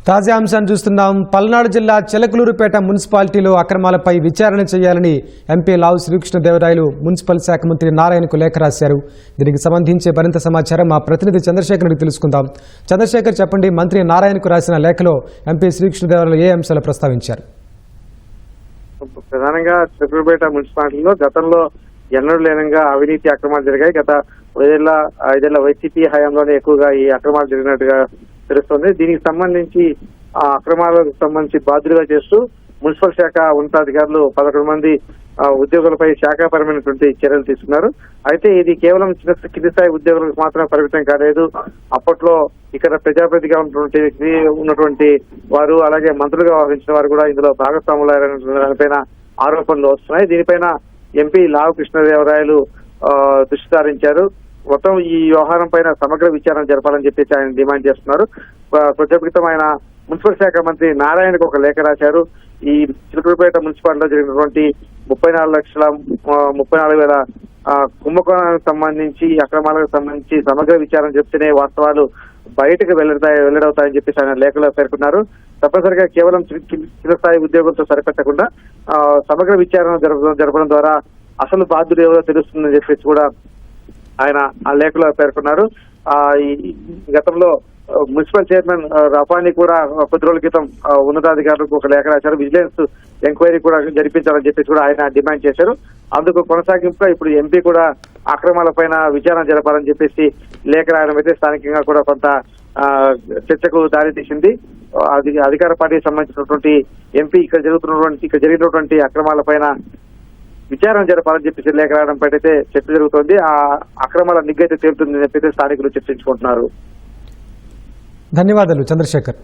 తాజా అంశాన్ని చూస్తున్నాం. పల్నాడు జిల్లా చిలకలూరుపేట మున్సిపాలిటీలో అక్రమాలపై విచారణ చేయాలని ఎంపీ లావు శ్రీకృష్ణదేవరాయలు మున్సిపల్ శాఖ మంత్రి నారాయణకు లేఖ రాశారు. దీనికి సంబంధించి మరింత సమాచారం మా ప్రతినిధి చంద్రశేఖర్ తెలుసుకుందాం. చంద్రశేఖర్, చెప్పండి, మంత్రి నారాయణకు రాసిన లేఖలో ఎంపీ శ్రీకృష్ణదేవరాయలు ఏ అంశాలు ప్రస్తావించారు? ప్రధానంగా చిలకలూరుపేట మున్సిపాలిటీలో గతంలో ఎన్నడూ లేనంగా అవినీతి అక్రమాలు జరిగాయి. గత 5 వైసీపీ హయాంలోనే ఎక్కువగా ఈ అక్రమాలు జరిగినట్టుగా తెలుస్తోంది. దీనికి సంబంధించి ఆ అక్రమాలకు సంబంధించి బాధ్యులుగా చేస్తూ మున్సిపల్ శాఖ ఉన్నతాధికారులు 11 మంది ఉద్యోగులపై శాఖాపరమైనటువంటి చర్యలు తీసుకున్నారు. అయితే ఇది కేవలం కింది స్థాయి ఉద్యోగులకు మాత్రమే పరిమితం కాలేదు. అప్పట్లో ఇక్కడ ప్రజాప్రతిగా ఉన్నటువంటి వారు, అలాగే మంత్రులుగా వ్యవహరించిన వారు కూడా ఇందులో భాగస్వాములైన దానిపైన ఆరోపణలు వస్తున్నాయి. దీనిపైన ఎంపీ లావు కృష్ణదేవరాయలు దృష్టి సారించారు. మొత్తం ఈ వ్యవహారం పైన సమగ్ర విచారణ జరపాలని చెప్పేసి ఆయన డిమాండ్ చేస్తున్నారు. కొద్దిసేపటితో ఆయన మున్సిపల్ శాఖ మంత్రి నారాయణకు ఒక లేఖ రాశారు. ఈ చిలకలూరుపేట మున్సిపాలిటీలో జరిగినటువంటి 34,34,000 కుంభకోణాలకు సంబంధించి, అక్రమాలకు సంబంధించి సమగ్ర విచారణ చెప్తేనే వాస్తవాలు బయటకు వెల్లడవుతాయని చెప్పేసి ఆయన లేఖలో పేర్కొన్నారు. తప్పనిసరిగా కేవలం చిన్న స్థాయి ఉద్యోగులతో సరిపెట్టకుండా సమగ్ర విచారణ జరపడం ద్వారా అసలు బాధ్యులు ఎవరో తెలుస్తుందని చెప్పేసి కూడా ఆయన ఆ లేఖలో పేర్కొన్నారు. గతంలో మున్సిపల్ చైర్మన్ రఫాని కూడా కొద్ది రోజుల క్రితం ఉన్నతాధికారులకు ఒక లేఖ రాశారు. విజిలెన్స్ ఎంక్వైరీ కూడా జరిపించాలని చెప్పేసి కూడా ఆయన డిమాండ్ చేశారు. అందుకు కొనసాగింపుగా ఇప్పుడు ఎంపీ కూడా అక్రమాలపైన విచారణ జరపాలని చెప్పేసి లేఖ రాయడం అయితే స్థానికంగా కూడా కొంత చర్చకు దారితీసింది. అధికార పార్టీకి సంబంధించినటువంటి ఎంపీ ఇక్కడ జరిగినటువంటి అక్రమాలపైన విచారణ జరపాలని చెప్పేసి లేఖ రాయడం పైన అయితే చర్చ జరుగుతోంది. ఆ అక్రమాల నిగ్గైతే తేలుతుందని చెప్పి స్థానికులు చర్చించుకుంటున్నారు. ధన్యవాదాలు చంద్రశేఖర్.